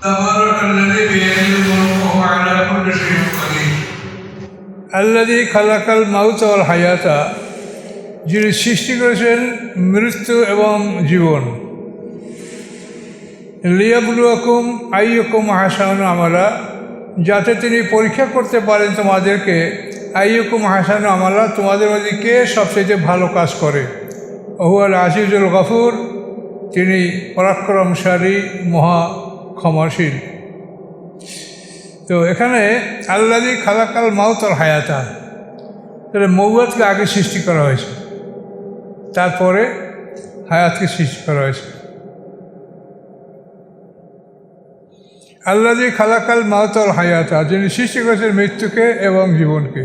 تبارك الذي بيده الملك وهو على كل شيء قدير الذي خلق الموت والحياة যিনি সৃষ্টি করেছেন মৃত্যু এবং জীবন লিয়াবলুয়াকুম আইয়ুকুম আহসানু আমালা যাতে তিনি পরীক্ষা করতে পারেন তোমাদেরকে আইয়ুকুম আহসানু আমালা তোমাদের মধ্যে কে সবচেয়ে ভালো কাজ করে ওহুয়াল আজিজুল গফুর তিনি পরাক্রমশালী মহা ক্ষমাশীল। তো এখানে আল্লাযী খালাকাল মাউত ওয়াল হায়াতা, তাহলে মৌয়াতকে আগে সৃষ্টি করা হয়েছে, তারপরে হায়াতকে সৃষ্টি করা হয়েছে। আল্লাযী খালাকাল মাউত ওয়াল হায়াতা, যিনি সৃষ্টি করেছেন মৃত্যুকে এবং জীবনকে।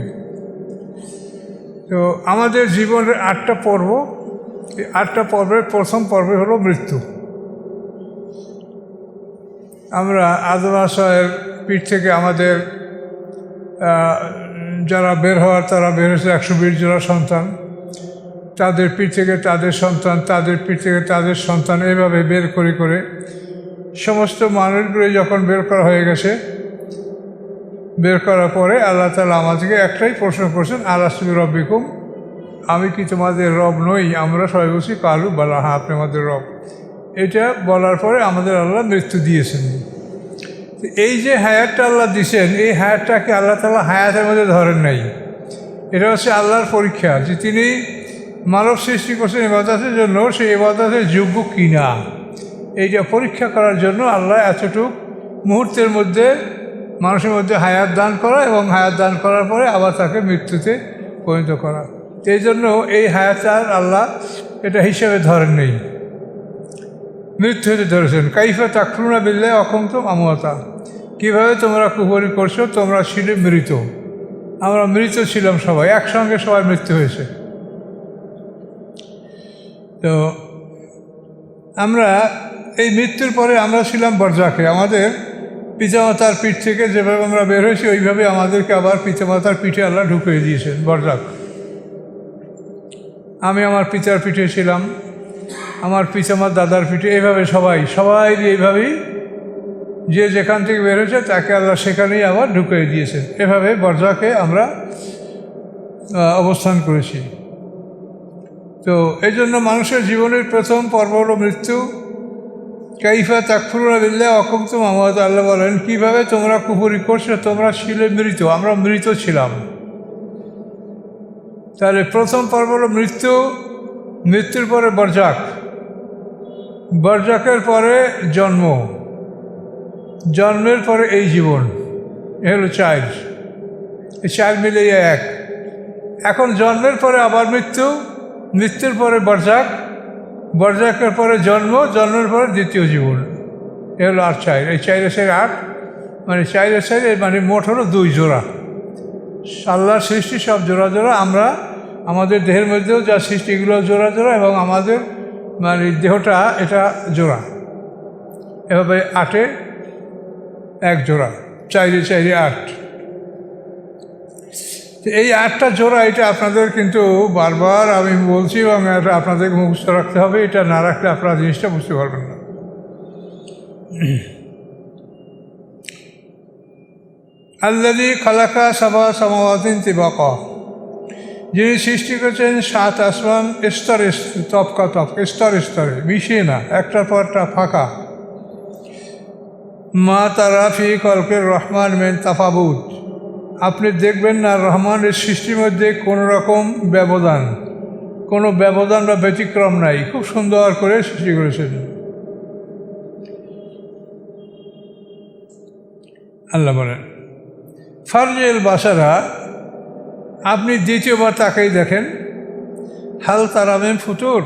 তো আমাদের জীবনের 8টা পর্ব, এই 8টা পর্বের প্রথম পর্ব হলো মৃত্যু। আমরা আদম আসায়ের পিঠ থেকে আমাদের যারা বের হওয়ার তারা বের হয়েছে 120 জোড়া সন্তান, তাদের পিঠ থেকে তাদের সন্তান, তাদের পিঠ থেকে তাদের সন্তান, এইভাবে বের করে করে সমস্ত মানুষগুলো যখন বের করা হয়ে গেছে, বের করার পরে আল্লাহ তাআলা আমাদেরকে একটাই প্রশ্ন করছেন, আলাস্তু বিরব্বিকুম, আমি কি তোমাদের রব নই? আমরা সবাই বলছি কালু বালা, হ্যাঁ আপনি আমাদের রব। এটা বলার পরে আমাদের আল্লাহ মৃত্যু দিয়েছেন। এই যে হায়াতটা আল্লাহ দিয়েছেন, এই হায়াতটাকে আল্লাহ তাআলা হায়াতের মধ্যে ধরেন নাই। এটা হচ্ছে আল্লাহর পরীক্ষা যে তিনি মানব সৃষ্টি করছেন ইবাদতের জন্য, সেই ইবাদতের যোগ্য কিনা এইটা পরীক্ষা করার জন্য আল্লাহ এতটুক মুহূর্তের মধ্যে মানুষের মধ্যে হায়াত দান করা এবং হায়াত দান করার পরে আবার তাকে মৃত্যুতে পরিণত করা। এই জন্য এই হায়াত আল্লাহ এটা হিসেবে ধরেন নেই, মৃত্যু হতে ধরেছেন। কাইফা তাকফুরুনা বিল্লাহি ওয়া কুনতুম আমওয়াতা, কীভাবে তোমরা কুফরি করছো, তোমরা ছিলে মৃত। আমরা মৃত ছিলাম সবাই, একসঙ্গে সবাই মৃত্যু হয়েছে। তো আমরা এই মৃত্যুর পরে আমরা ছিলাম বরজাকে, আমাদের পিতামাতার পিঠ থেকে যেভাবে আমরা বের হয়েছি ওইভাবে আমাদেরকে আবার পিতামাতার পিঠে আল্লাহ ঢুকিয়ে দিয়েছেন, বরজাক। আমি আমার পিতার পিঠে ছিলাম, আমার পিতামার দাদার পিঠে, এইভাবে সবাই এইভাবেই যে যেখান থেকে বের হয়েছে তাকে আল্লাহ সেখানেই আবার ঢুকিয়ে দিয়েছেন। এভাবে বরজাকে আমরা অবস্থান করেছি। তো এই জন্য মানুষের জীবনের প্রথম পর্ব হলো মৃত্যু। কাইফা তাকফুরুনা বিল্লাহি ওয়া কুনতুম আমওয়াতা, আল্লাহ বলেন কীভাবে তোমরা কুফরি করছো, তোমরা ছিলে মৃত, আমরা মৃত ছিলাম। তাহলে প্রথম পর্ব হলো মৃত্যু, মৃত্যুর পরে বরজাক, বরজাকের পরে জন্ম, জন্মের পরে এই জীবন, এ হলো চাইল্ড, এই চাইল্ড মিলে এক। এখন জন্মের পরে আবার মৃত্যু, মৃত্যুর পরে বরজাক, বরজাকের পরে জন্ম, জন্মের পরে দ্বিতীয় জীবন, এ হলো 8 চাইল্ড। এই 4 8 মানে 4 মানে মোট হলো 2 জোড়া। আল্লাহর সৃষ্টি সব জোড়া জোড়া, আমরা আমাদের দেহের মধ্যেও যা সৃষ্টিগুলো জোড়া জোড়া, এবং আমাদের মানে দেহটা এটা জোড়া, এভাবে 8-এ 1 জোড়া, 4-এ 8। এই 8টা জোড়া, এটা আপনাদের কিন্তু বারবার আমি বলছি এবং এটা আপনাদেরকে মুখস্থ রাখতে হবে, এটা না রাখলে আপনারা জিনিসটা বুঝতে পারবেন না। আল্লাযী খালাকা সাবা সামাওয়াতিন তিবাকা, যিনি সৃষ্টি করেছেন 7 আসমান স্তরে তপকা তপ, স্তরে স্তরে, মিশিয়ে না, একটার পর একটা ফাঁকা। মা তারা ফি খলকির রহমান মিন তাফাবুত, আপনি দেখবেন না রহমানের সৃষ্টির মধ্যে কোনো রকম ব্যবধান, কোনো ব্যবধান বা ব্যতিক্রম নাই, খুব সুন্দর করে সৃষ্টি করেছেন আল্লাহ বলেন। ফারজিল বাসারা, আপনি দ্বিতীয়বার তাকাই দেখেন, হাল তারামেন ফুতুর,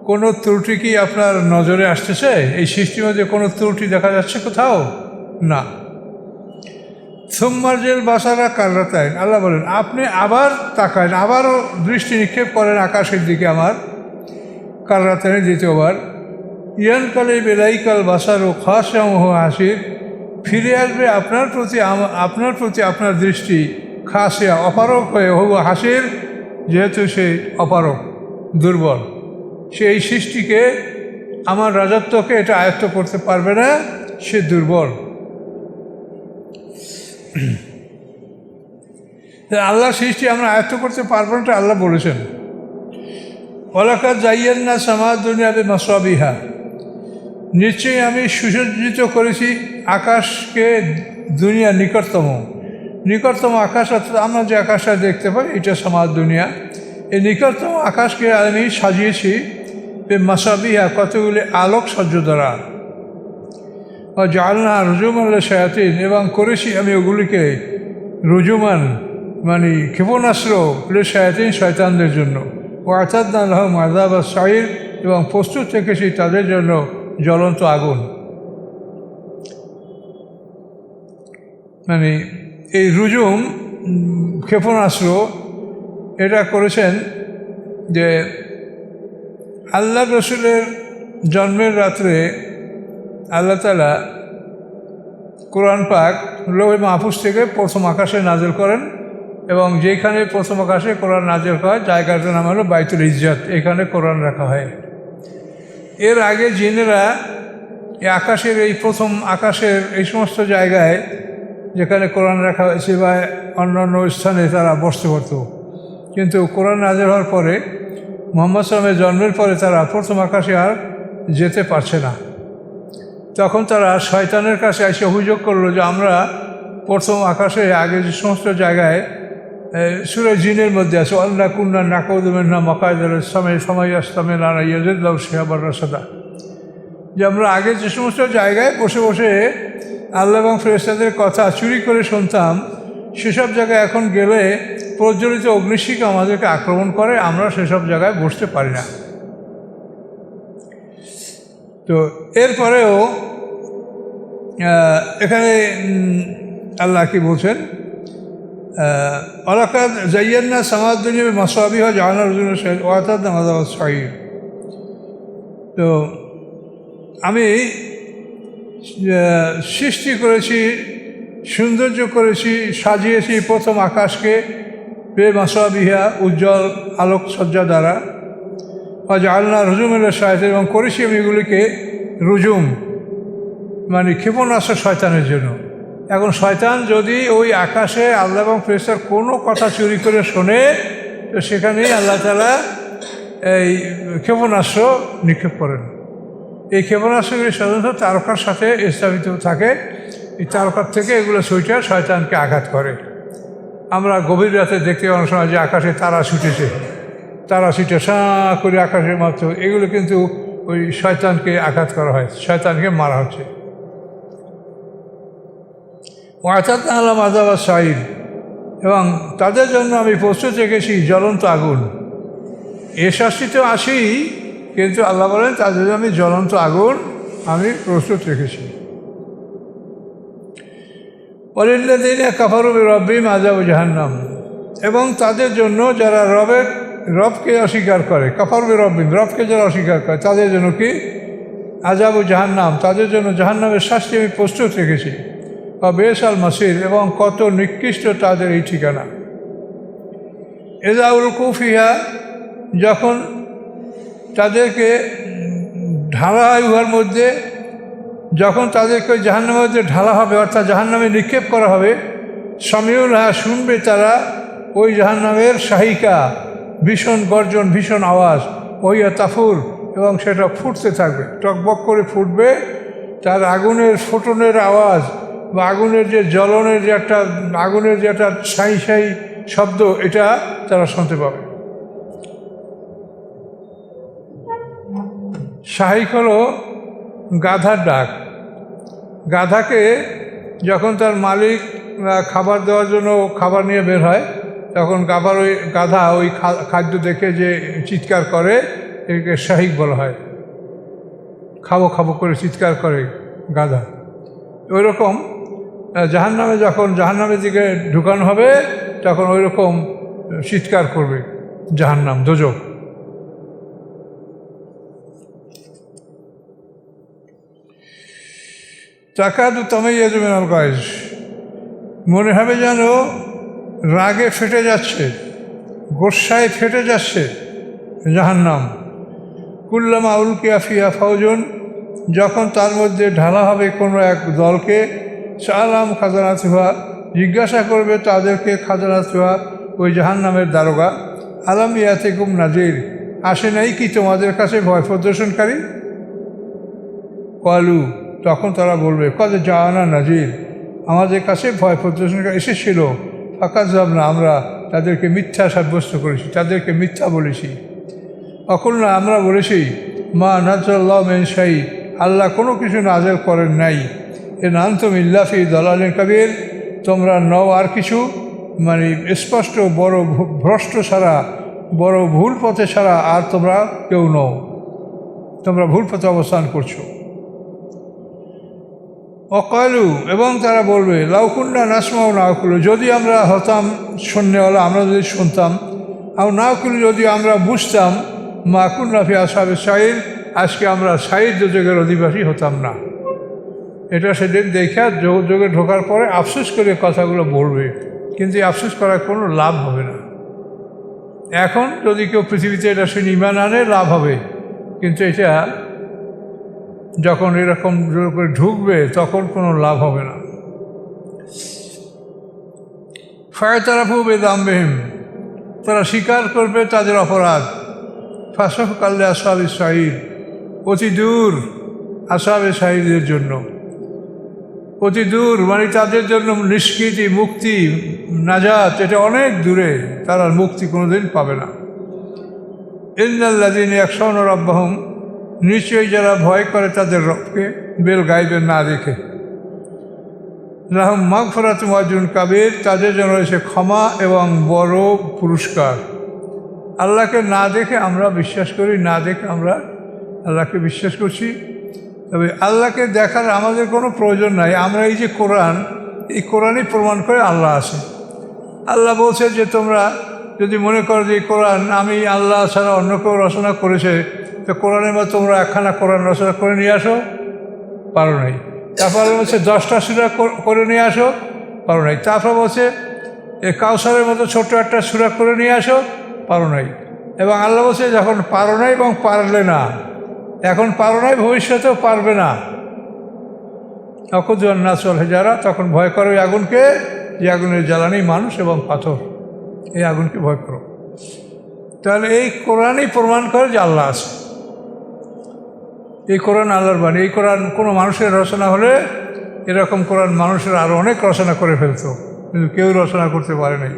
কোনো ত্রুটি কি আপনার নজরে আসতেছে? এই সৃষ্টির মধ্যে কোনো ত্রুটি দেখা যাচ্ছে কোথাও? না। সুম্মারজেল বাসারা কাররাতাইন, আল্লাহ বলেন আপনি আবার তাকান, আবারও দৃষ্টি নিক্ষেপ করেন আকাশের দিকে আমার, কাররাতাইন দ্বিতীয়বার। ইয়ানকালিব ইলাইকাল বাসারু খাশিআন ওয়া হুয়া হাসির, ফিরে আসবে আপনার প্রতি আপনার দৃষ্টি খাশিয়া, অপারক হয়ে, হুয়া হাসির, যেহেতু সে অপারক দুর্বল, সেই সৃষ্টিকে, আমার রাজত্বকে এটা আয়ত্ত করতে পারবে না, সে দুর্বল। আল্লাহর সৃষ্টি আমরা আয়ত্ত করতে পারবো না, আল্লাহ বলেছেন ওয়ালাকাদ যায়্যানা সামাদ দুনিয়া বিমাসাবিহা, নিশ্চয়ই আমি সুসজ্জিত করেছি আকাশকে দুনিয়া নিকটতম আকাশ, অর্থাৎ আমরা যে আকাশটা দেখতে পাই এটা সামাদ দুনিয়া। এই নিকটতম আকাশকে আমি সাজিয়েছি মাসাবিহা, কতগুলি আলোক সহ্য দ্বারা। ও জালনা রুজুমান লিশ-শায়াতিন, এবং করেছি আমি ওগুলিকে রুজুমান মানে ক্ষেপণাস্ত্র লিশ-শায়াতিন, শয়তানদের জন্য। ও আ'তাদনা লাহুম আযাবাস সাঈর, এবং প্রস্তুত রেখেছি তাদের জন্য জ্বলন্ত আগুন। মানে এই রুজুম ক্ষেপণাস্ত্র এটা করেছেন যে আল্লাহ রসুলের জন্মের রাত্রে আল্লাহ তাআলা কোরআন পাক লৌহে মাহফুজ থেকে প্রথম আকাশে নাজিল করেন, এবং যেখানে প্রথম আকাশে কোরআন নাজিল হয় জায়গাটার নাম হলো বাইতুল ইজ্জত, এখানে কোরআন রাখা হয়। এর আগে জিনেরা এই প্রথম আকাশের এই সমস্ত জায়গায় যেখানে কোরআন রাখা হয়েছে বা অন্যান্য স্থানে তারা বসতে পারত, কিন্তু কোরআন নাজিল হওয়ার পরে মুহাম্মদ সাল্লাল্লাহু আলাইহি ওয়াসাল্লামের জন্মের পরে তারা প্রথম আকাশে আর যেতে পারছে না। তখন তারা শয়তানের কাছে এসে অভিযোগ করলো যে আমরা প্রথম আকাশে আগে যে সমস্ত জায়গায় সূরা জিনের মধ্যে আছে আল্লাহ কুন্না নাকুযু মিনহা মাকাইদাল সময় আস্তামিনা ইয়াজিদুল্লাহু শিহাবার রাসাদা, যে আমরা আগে যে সমস্ত জায়গায় বসে বসে আল্লাহ এবং ফেরেশতাদের কথা চুরি করে শুনতাম, সেসব জায়গায় এখন গেলে প্রজ্বলিত অগ্নিশিখা আমাদেরকে আক্রমণ করে, আমরা সেসব জায়গায় বসতে পারি না। তো এরপরেও এখানে আল্লাহ কি বলছেন, ওয়ালাকাদ যায়্যানা সামাদ দুনিয়া বিমাসাবিহা ওয়া জাআলনা রুজুমান লিশ-শায়াতিন ওয়া আ'তাদনা লাহুম আযাবাস সাঈর। তো আমি সৃষ্টি করেছি, সৌন্দর্য করেছি, সাজিয়েছি প্রথম আকাশকে বেমাসাবিহা, উজ্জ্বল আলোকসজ্জা দ্বারা। ওয়া জাআলনা রুজুমান লিশ-শায়াতিন, এবং করেছি আমি এগুলিকে রুজুম মানে ক্ষেপণাস্ত্র শয়তানের জন্য। এখন শয়তান যদি ওই আকাশে আল্লাহ এবং ফেরেশতার কোনো কথা চুরি করে শোনে, তো সেখানেই আল্লাহ তাআলা এই ক্ষেপণাস্ত্র নিক্ষেপ করেন। এই ক্ষেপণাস্ত্রগুলি সাধারণত তারকার সাথে স্থাপিত থাকে, এই তারকার থেকে এগুলো ছুটে শয়তানকে আঘাত করে। আমরা গভীর রাতে দেখতে অনেক সময় যে আকাশে তারা ছুটেছে, তারা ছুটে সাঁ করে আকাশে মাত্র, এগুলো কিন্তু ওই শয়তানকে আঘাত করা হয়, শয়তানকে মারা হচ্ছে। ওয়া আ'তাদনা লাহুম আযাবাস সাঈর, এবং তাদের জন্য আমি প্রস্তুত রেখেছি জ্বলন্ত আগুন। এ শাস্তিতেও আসি, কিন্তু আল্লাহ বলেন তাদের জন্য আমি জ্বলন্ত আগুন আমি প্রস্তুত রেখেছি। ওয়ালিল্লাযীনা কাফারু বিরাব্বিহিম আযাবু জাহান্নাম, এবং তাদের জন্য যারা রবকে অস্বীকার করে, কাফারু বিরাব্বিহিম, রবকে যারা অস্বীকার করে তাদের জন্য কি আযাবু জাহান্নাম, তাদের জন্য জাহান্নামের শাস্তি আমি প্রস্তুত রেখেছি। বা বি'সাল মাসির, এবং কত নিকৃষ্ট তাদের এই ঠিকানা। ইযা উলকু ফিহা, যখন তাদেরকে ঢালা হয় উহার মধ্যে, যখন তাদেরকে জাহান্নামের মধ্যে ঢালা হবে অর্থাৎ জাহান্নামে নিক্ষেপ করা হবে, সামিউলহা, শুনবে তারা ওই জাহান্নামের শাহিকা, ভীষণ গর্জন, ভীষণ আওয়াজ, ওইয়া তাফুর, এবং সেটা ফুটতে থাকবে, টকবক করে ফুটবে, তার আগুনের ফোটনের আওয়াজ বা আগুনের যে জ্বলনের যে একটা আগুনের যে একটা সাই সাই শব্দ, এটা তারা শুনতে পাবে। শাহিক হলো গাধার ডাক। গাধাকে যখন তার মালিক খাবার দেওয়ার জন্য খাবার নিয়ে বের হয়, তখন গাধা ওই খাদ্য দেখে যে চিৎকার করে, একে শাহিক বলা হয়। খাবো খাবো করে চিৎকার করে গাধা। ওই রকম জাহান্নামে যখন জাহান্নামের দিকে ঢুকানো হবে, তখন ওই রকম চিৎকার করবে জাহান্নাম, দোজখ। তাকাদু তামাইয়াজু মিনাল গায়জ, মনে হবে যেন রাগে ফেটে যাচ্ছে, গোস্বায় ফেটে যাচ্ছে জাহান্নাম। কুল্লামা উলকিয়া ফিহা ফাওজুন, যখন তার মধ্যে ঢালা হবে কোনো এক দলকে, সালাম খাজানা সুহা, জিজ্ঞাসা করবে তাদেরকে খাজানা সুহা, ওই জাহান্নামের দারোগা, আলাম ইয়াতিকুম নাজির, আসে নাই কি তোমাদের কাছে ভয় প্রদর্শনকারী? কালু, তখন তারা বলবে কদ জাআনা নাজির, আমাদের কাছে ভয় প্রদর্শনকারী এসেছিল, ফাঁকাজ না, আমরা তাদেরকে মিথ্যা সাব্যস্ত করেছি, তাদেরকে মিথ্যা বলেছি। অকুল না, আমরা বলেছি মা নাজ্জাল্লাহু মিন শাই, আল্লাহ কোনো কিছু নাজেল করেন নাই, এ নান্তুম ইল্লা ফি দালালিন কাবীর, তোমরা নও আর কিছু মানে স্পষ্ট বড় ভ্রষ্ট ছাড়া, বড় ভুল পথে ছাড়া আর তোমরা কেউ নও, তোমরা ভুল পথে অবস্থান করছো। অকালু, এবং তারা বলবে লাউকুন্না নাসমাউ নাউকুলু, যদি আমরা হতাম শূন্যওয়ালা, আমরা যদি শুনতাম, আর নাউকুলু, যদি আমরা বুঝতাম, মা কুন্না ফি আসহাবিস সাইর, আজকে আমরা সাইর দোজখের অধিবাসী হতাম না। এটা সেদিন দেখা যোগে ঢোকার পরে আফসোস করে কথাগুলো বলবে, কিন্তু আফসোস করার কোনো লাভ হবে না। এখন যদি কেউ পৃথিবীতে এটা শুনে ঈমান আনে লাভ হবে, কিন্তু এটা যখন এরকম জোর করে ঢুকবে তখন কোনো লাভ হবে না। ফায়তারাফু বিযামবিহিম, তারা স্বীকার করবে তাদের অপরাধ। ফাসফাকাল লিআসহাবিস সাঈর, অতি দূর আসহাবে সাঈরের জন্য, অতি দূর মানে তাদের জন্য নিষ্কৃতি, মুক্তি, নাজাত, এটা অনেক দূরে, তারা মুক্তি কোনোদিন পাবে না। ইন্নাল্লাযীনা ইয়াখশাউনা রাব্বাহুম, নিশ্চয়ই যারা ভয় করে তাদের রবকে, বেল গাইবের না দেখে, লাহুম মাগফিরাতুম ওয়া আজরুন কাবীর, তাদের জন্য রয়েছে ক্ষমা এবং বড় পুরস্কার। আল্লাহকে না দেখে আমরা বিশ্বাস করি, না দেখে আমরা আল্লাহকে বিশ্বাস করছি, তবে আল্লাহকে দেখার আমাদের কোনো প্রয়োজন নাই। আমরা এই যে কোরআন, এই কোরআনই প্রমাণ করে আল্লাহ আছে। আল্লাহ বলছে যে তোমরা যদি মনে করো যে কোরআন আমি আল্লাহ ছাড়া অন্য কেউ রচনা করেছে, তো কোরআনের মধ্যে তোমরা একখানা কোরআন রচনা করে নিয়ে আসো, পারো নাই। তারপরে বলছে 10টা সূরা করে নিয়ে আসো, পারো নাই। তারপর বলছে এই কাউসারের মতো ছোট্ট একটা সূরা করে নিয়ে আসো, পারো নাই। এবং আল্লাহ বলছে যখন পারো নাই এবং পারলে না, এখন পারো নাই, ভবিষ্যতেও পারবে না। অকুদুন নাসল হেজারা, তখন ভয় করো ওই আগুনকে, যে আগুনের জ্বালানি মানুষ এবং পাথর, এই আগুনকে ভয় করো। তাহলে এই কোরআনই প্রমাণ করে যে আল্লাহ আছে। এই কোরআন আল্লাহর বাণী। এই কোরআন কোনো মানুষের রচনা হলে এরকম কোরআন মানুষের আরও অনেক রচনা করে ফেলতো, কিন্তু কেউ রচনা করতে পারে নাই,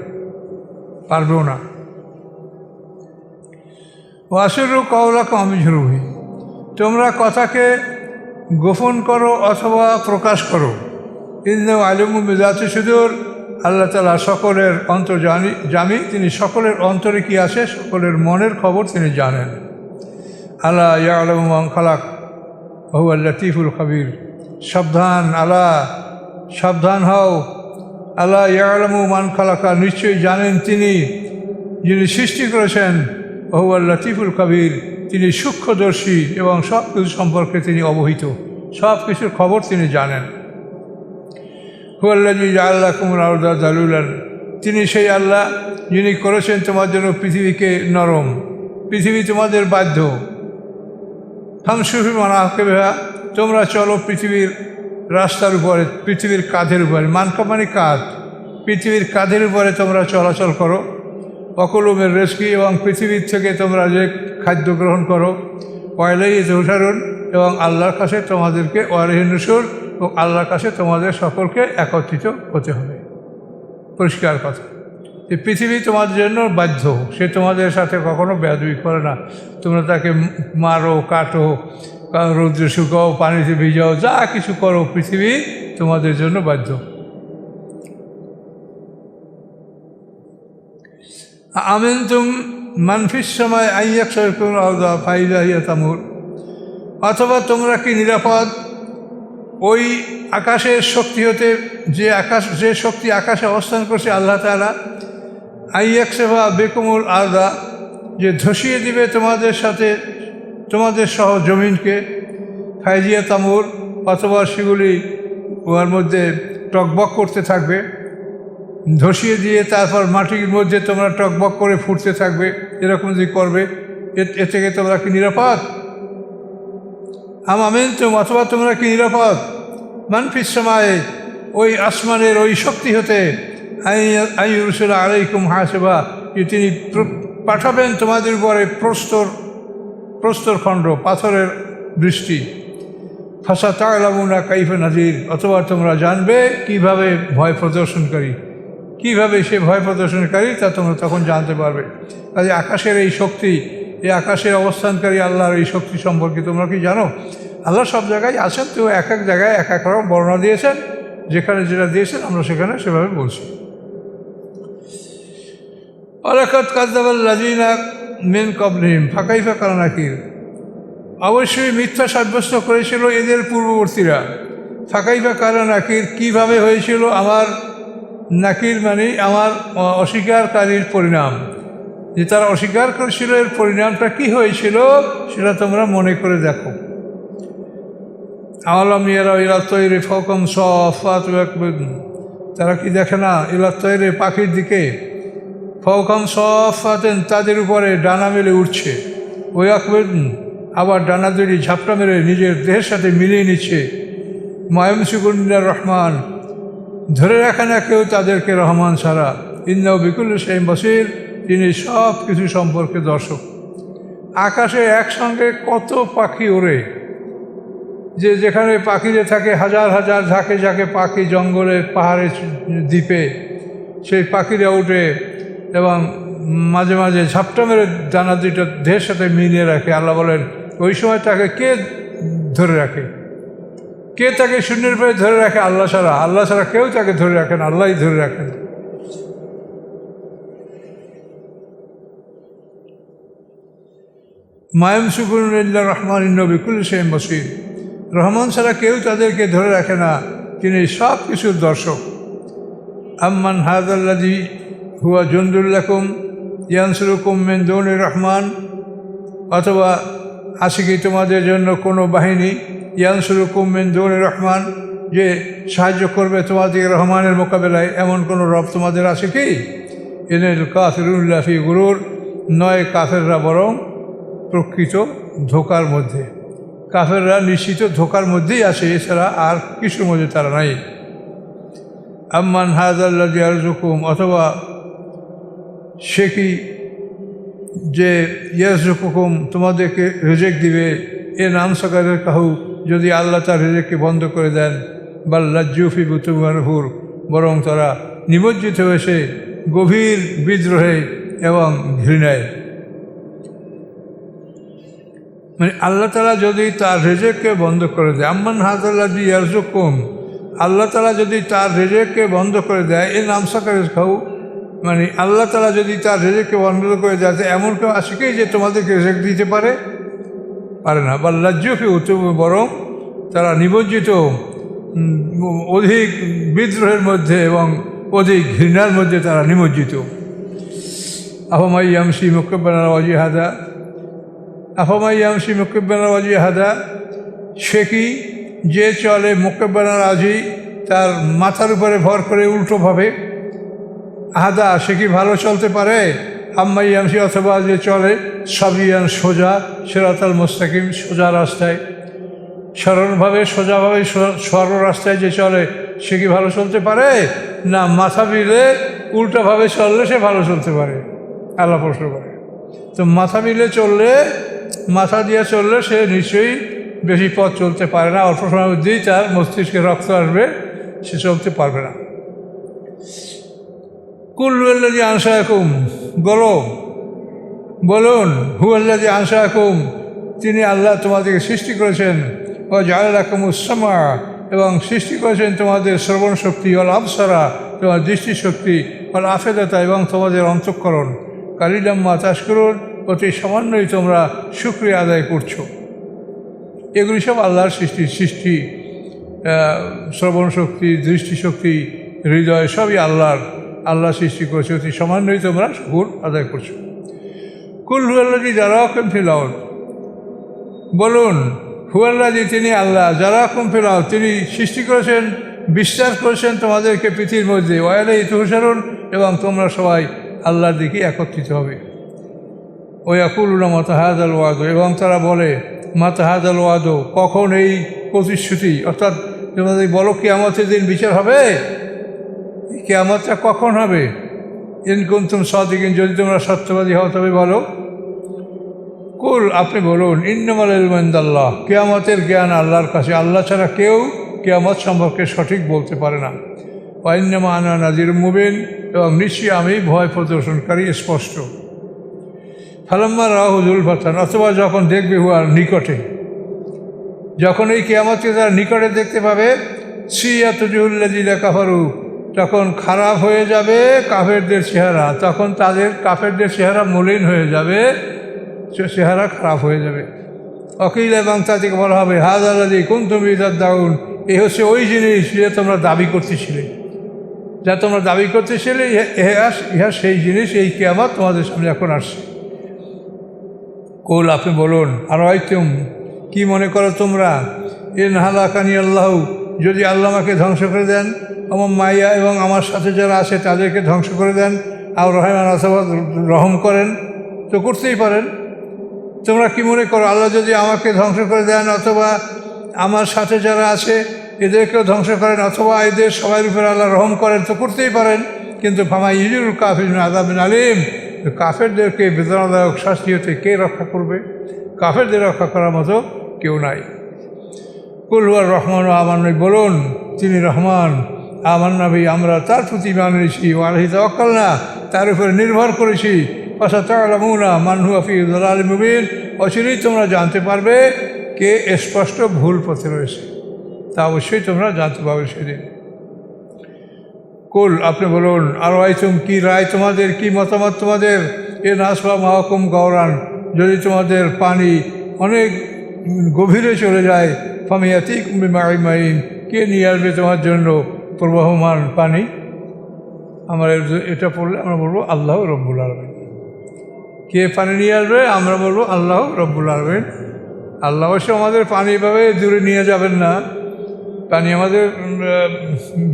পারবেও না। ওয়াসিরু কাওলাকুম আমিজহুরুহি, তোমরা কথাকে গোপন করো অথবা প্রকাশ করো। ইন্নাহু আলিমুম বিযাতি সুদূর, আল্লাহ তাআলা সকলের জামি, তিনি সকলের অন্তরে কি আছে, সকলের মনের খবর তিনি জানেন। আলা ইয়ালামু মান খালাক ওয়া হুয়াল লাতীফুল খাবীর, সাবধান, আলা সাবধান হও, আলা ইয়ালামু মান খালাকা, নিশ্চয়ই জানেন তিনি যিনি সৃষ্টি করেছেন, ওয়া হুয়াল লাতীফুল খাবীর, তিনি সূক্ষ্মদর্শী এবং সব কিছু সম্পর্কে তিনি অবহিত, সব কিছুর খবর তিনি জানেন। হুয়াল্লাযী জাআলা লাকুমুল আরদা যালুলান, তিনি সেই আল্লাহ যিনি করেছেন তোমার জন্য পৃথিবীকে নরম, পৃথিবী তোমাদের বাধ্য। ফামশু ফি মানাকিবিহা, তোমরা চলো পৃথিবীর রাস্তার উপরে, পৃথিবীর কাঁধের উপরে, মানকা মানে কাঁধ, পৃথিবীর কাঁধের উপরে তোমরা চলাচল করো। ওয়াকুলু মির রিজকি, এবং পৃথিবীর থেকে তোমরা যে খাদ্য গ্রহণ করো। ওয়া ইলাইহি তুহশারুন, এবং আল্লাহর কাছে তোমাদেরকে, ওয়া ইলাইহিন নুশুর, এবং আল্লাহর কাছে তোমাদের সকলকে একত্রিত হতে হবে। পরিষ্কার কথা, এই পৃথিবী তোমাদের জন্য বাধ্য, সে তোমাদের সাথে কখনো বেয়াদবি করে না। তোমরা তাকে মারো, কাটো, রৌদ্রে শুকাও, পানিতে ভিজাও, যা কিছু করো, পৃথিবী তোমাদের জন্য বাধ্য। আমিনতুম মান ফিস সামাই আন ইয়াকশিফাকুম আযা ফাইযা হিয়া তামুর, অথবা তোমরা কি নিরাপদ ওই আকাশের শক্তি হতে, যে শক্তি আকাশে অবস্থান করছে আল্লাহ তাআলা, আন ইয়াকশিফা বিকুমুল আরদা, যে ধসিয়ে দিবে তোমাদের সাথে, তোমাদের সহ জমিনকে, ফাইজিয়া তামুর, অথবা সেগুলি ওর মধ্যে টকবক করতে থাকবে, ধসিয়ে দিয়ে তারপর মাটির মধ্যে তোমরা টকবক করে ফুটতে থাকবে, এরকম যদি করবে, এ থেকে তোমরা কি নিরাপদ? আমিনতুম অথবা তোমরা কি নিরাপদ মানফিস সামায়ে ওই আসমানের ওই শক্তি হতে আইয়ুরসিলা আলাইকুম হাসিবা যে তিনি পাঠাবেন তোমাদের উপরে প্রস্তরখণ্ড পাথরের বৃষ্টি ফাসা তা'লামুনা কাইফা নাযির অথবা তোমরা জানবে কিভাবে ভয় প্রদর্শনকারী কিভাবে সে ভয় প্রদর্শনকারী তা তোমরা তখন জানতে পারবে। কাজে আকাশের এই শক্তি এই আকাশের অবস্থানকারী আল্লাহর এই শক্তি সম্পর্কে তোমরা কি জানো? আল্লাহ সব জায়গায় আছেন, তো এক এক জায়গায় এক এক রকম বর্ণনা দিয়েছেন, যেখানে যেটা দিয়েছেন আমরা সেখানে সেভাবে বলছি। ওয়ালাকাদ কাযযাবাল্লাযীনা মিন ক্বাবলিহিম ফাকাইফা কানা নাকির অবশ্যই মিথ্যা সাব্যস্ত করেছিল এদের পূর্ববর্তীরা। ফাকাইফা কানা নাকির কীভাবে হয়েছিল আমার নাকির মানে আমার অস্বীকারীর পরিণাম, যে তারা অস্বীকার করেছিল এর পরিণামটা কি হয়েছিল সেটা তোমরা মনে করে দেখো। আওয়ালাম ইয়ারাউ ইলা তায়রি ফাওকাহুম সাফাতিন ওয়া ইয়াকবিদন তারা কি দেখে না ইলা তায়রি পাখির দিকে ফাওকাহুম সাফাতিন তাদের উপরে ডানা মেলে উঠছে ওয়া ইয়াকবিদন আবার ডানা দুটি ঝাপটা মেরে নিজের দেহের সাথে মিলিয়ে নিচ্ছে। মা ইয়ামসিকুহুন্না ইল্লার রহমান ধরে রাখে না কেউ তাদেরকে রহমান ছাড়া। ইন্নাহু বিকুল্লি শাইইন বাসীর তিনি সব কিছু সম্পর্কে দর্শক। আকাশে একসঙ্গে কত পাখি ওড়ে, যে যেখানে পাখিরে থাকে হাজার হাজার ঝাঁকে ঝাঁকে পাখি জঙ্গলে পাহাড়ে দ্বীপে, সেই পাখিরা উঠে এবং মাঝে মাঝে ঝাপটা মেরে ডানা দুটো দেহের সাথে মিলিয়ে রাখে। আল্লাহ বলেন ওই সময় তাকে কে ধরে রাখে? কে তাকে শূন্যের পায়ে ধরে রাখে? আল্লাহ ছাড়া। আল্লাহ ছাড়া কেউ তাকে ধরে রাখেন, আল্লাহই ধরে রাখেন। মা ইয়ামসিকুহুন্না ইল্লার রহমান ইন্নাহু বিকুল্লি শাইইন বাসীর রহমান ছাড়া কেউ তাদেরকে ধরে রাখে না, তিনি সব কিছুর দর্শক। আম্মান হাযাল্লাযী হুয়া জুনদুল লাকুম ইয়ানসুরুকুম মিন দুনির রহমান অথবা আছে কি তোমাদের জন্য কোনো বাহিনী ইয়ানসুরুকুম মিন দুনির রহমান যে সাহায্য করবে তোমাদের রহমানের মোকাবেলায়, এমন কোনো রব তোমাদের আছে কি? ইনাল কাফিরুনা ফি গুরুর নয়, কাফেররা বরং প্রকৃত ধোকার মধ্যে। কাফেররা নিশ্চিত ধোকার মধ্যেই আছে, এছাড়া আর কিছুর মধ্যে তারা নাই। আম্মান হাযাল্লাযী ইয়ারযুকুম অথবা সে কি যে ইয়ারযুকুকুম তোমাদেরকে রিজিক দিবে, এ নাম সকারের কাহু যদি আল্লাহ তার রিজিককে বন্ধ করে দেন, বাল লাজ্জু ফি বুতুনিহিম বরং তারা নিমজ্জিত হয়েছে গভীর বিদ্রোহে এবং ঘৃণায়। মানে আল্লাহ তাআলা যদি তার রিজিককে বন্ধ করে দেয়, আম্মান হাযাল্লাযী ইয়ারযুকুম আল্লাহ তাআলা যদি তার রিজিককে বন্ধ করে দেয়, এ নাম সকারের কাহু মানে আল্লাহ তাআলা যদি তার রিজিককে বন্ধ করে দেয়, এমন কেউ আছে কি যে তোমাদেরকে রিজিক দিতে পারে? পারে না। বা লাজ্জু ফি বুতুনিহিম বরং তারা নিমজ্জিত অধিক বিদ্রোহের মধ্যে এবং অধিক ঘৃণার মধ্যে তারা নিমজ্জিত। আফামান ইয়ামশি মুকিব্বান আলা ওয়াজহি হাদা আফামান ইয়ামশি মুকিব্বান আলা ওয়াজহি হাদা সে কি যে চলে মুকিব্বান আলা ওয়াজহি তার মাথার উপরে ভর করে উল্টোভাবে, হাদা সে কি ভালো চলতে পারে? আম্মা ইয়ামশি অথবা যে চলে সাবিয়ান সোজা সিরাতাল মুস্তাকিম সোজা রাস্তায়, সরলভাবে সোজাভাবে সরল রাস্তায় যে চলে সে কি ভালো চলতে পারে? না, মাথা বিলে উল্টাভাবে চললে সে ভালো চলতে পারে? আল্লাহ প্রশ্ন করে। তো মাথা বিলে চললে, মাথা দিয়ে চললে সে নিশ্চয়ই বেশি পথ চলতে পারে না, অল্প সময়ের মধ্যেই তার মস্তিষ্কে রক্ত আসবে, সে চলতে পারবে না। কুল হুয়াল্লাযী আনশাআকুম বলুন হুয়াল্লাযী আনশাআকুম তিনি আল্লাহ তোমাদেরকে সৃষ্টি করেছেন, ওয়া জাআলা লাকুমুস সামআ এবং সৃষ্টি করেছেন তোমাদের শ্রবণ শক্তি, ওয়াল আবসারা তোমার দৃষ্টিশক্তি, ওয়াল আফিদাতা এবং তোমাদের অন্তঃকরণ, কালিলাম মা তাশকুরুন অতি সামান্যই তোমরা শুকরিয়া আদায় করছো। এগুলি সব আল্লাহর সৃষ্টি। শ্রবণ শক্তি, দৃষ্টিশক্তি, হৃদয় সবই আল্লাহ সৃষ্টি করেছে, অতি সামান্যই তোমরা শুকর আদায় করছো। কুল হুয়াল্লাযী যারাকুম ফিল আরদ বলুন হুয়াল্লাযী তিনি আল্লাহ, যারাকুম ফিল আরদ তিনি সৃষ্টি করেছেন, বিস্তার করেছেন তোমাদেরকে পৃথিবীর মধ্যে, ওয়া ইলাইহি তুহশারুন এবং তোমরা সবাই আল্লাহর দিকে একত্রিত হবে। ওয়া ইয়াকুলুনা মাতা হাযাল ওয়াদ এবং তারা বলে মাতা হাজাল ওয়াদো, কখন এই প্রতিশ্রুতি, অর্থাৎ তোমাদের বলো কিয়ামতের দিন বিচার হবে, কিয়ামতটা কখন হবে? ইন কুনতুম সাদিকিন, যদি তোমরা সত্যবাদী হও তবে বলো। কুল, আপনি বলুন, ইন্নামাল ইলমু ইনদাল্লাহ, কিয়ামতের জ্ঞান আল্লাহর কাছে, আল্লাহ ছাড়া কেউ কিয়ামত সম্পর্কে সঠিক বলতে পারে না। ওয়া ইন্নামা আনা নাযিরুম মুবিন, এবং নিশ্চয়ই আমি ভয় প্রদর্শনকারী স্পষ্ট। ফালাম্মা রাআহু যুলফাতান, অথবা যখন দেখবে হুয়ার নিকটে, যখন এই কিয়ামতকে তারা নিকটে দেখতে পাবে, সিয়াত উজুহুল্লাযিনা কাফারু, তখন খারাপ হয়ে যাবে কাফেরদের চেহারা, তখন তাদের কাফেরদের চেহারা মলিন হয়ে যাবে, চেহারা খারাপ হয়ে যাবে। অকিল, এবং তাদেরকে বলা হবে হাযাল্লাযী কুনতুম বিহি তাদদাউন, এই হচ্ছে ওই জিনিস যে তোমরা দাবি করতেছিলে, যা তোমরা দাবি করতেছিলে, ইহা সেই জিনিস, এই কিয়ামত তোমাদের সামনে এখন আসছে। কুল, আপনি বলুন, আর আইতুম, কি মনে করো তোমরা, ইন হালাকানি আল্লাহ, যদি আল্লাহ আমাকে ধ্বংস করে দেন, আমার মাইয়া এবং আমার সাথে যারা আছে তাদেরকে ধ্বংস করে দেন, আর রহমান অথবা রহম করেন, তো করতেই পারেন। তোমরা কি মনে করো আল্লাহ যদি আমাকে ধ্বংস করে দেন, অথবা আমার সাথে যারা আছে এদেরকেও ধ্বংস করেন, অথবা এদের সবার উপরে আল্লাহ রহম করেন, তো করতেই পারেন। কিন্তু ফামা ইউজুল কাফির আযাবিন আলীম, কাফেরদেরকে বেদনাদায়ক শাস্তি হতে কে রক্ষা করবে? কাফেরদের রক্ষা করার মতো কেউ নাই। কুল হুয়ার রহমান ও আমান, বলুন তিনি রহমান, আমান নবী, আমরা তার প্রতি ঈমান এনেছি, ও আলাইহি তাওয়াক্কালনা, তার উপরে নির্ভর করেছি। ফাসাতা'লামুনা মান হুয়া ফী যালালিম মুবিন, অচিরেই তোমরা জানতে পারবে কে স্পষ্ট ভুল পথে রয়েছে, তা অবশ্যই তোমরা জানতে পারবে সেদিন। কুল, আপনি বলুন, আর আইতুম, কি রায় তোমাদের, কি মতামত তোমাদের, এ নাসবা মাহকুম গৌরান, যদি তোমাদের পানি অনেক গভীরে চলে যায়, ফামিয়াতিকুম বিমাইন, কে নিয়ে আসবে তোমার জন্য প্রবাহমান পানি? আমরা এটা পড়লে আমরা বলবো আল্লাহ রব্বুল আলামিন। কে পানি নিয়ে আসবে? আমরা বলবো আল্লাহ রব্বুল আলামিন। আল্লাহ অবশ্য আমাদের পানি এভাবে দূরে নিয়ে যাবেন না, পানি আমাদের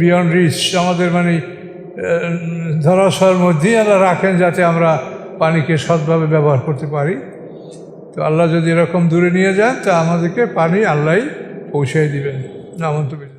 বিয়ন্ড রিচ, আমাদের মানে ধরাশয়ের মধ্যেই আল্লাহ রাখেন, যাতে আমরা পানিকে সৎভাবে ব্যবহার করতে পারি। তো আল্লাহ যদি এরকম দূরে নিয়ে যান, তা আমাদেরকে পানি আল্লাহই পৌঁছে দিবেন। আমন্তু বিল্লাহ।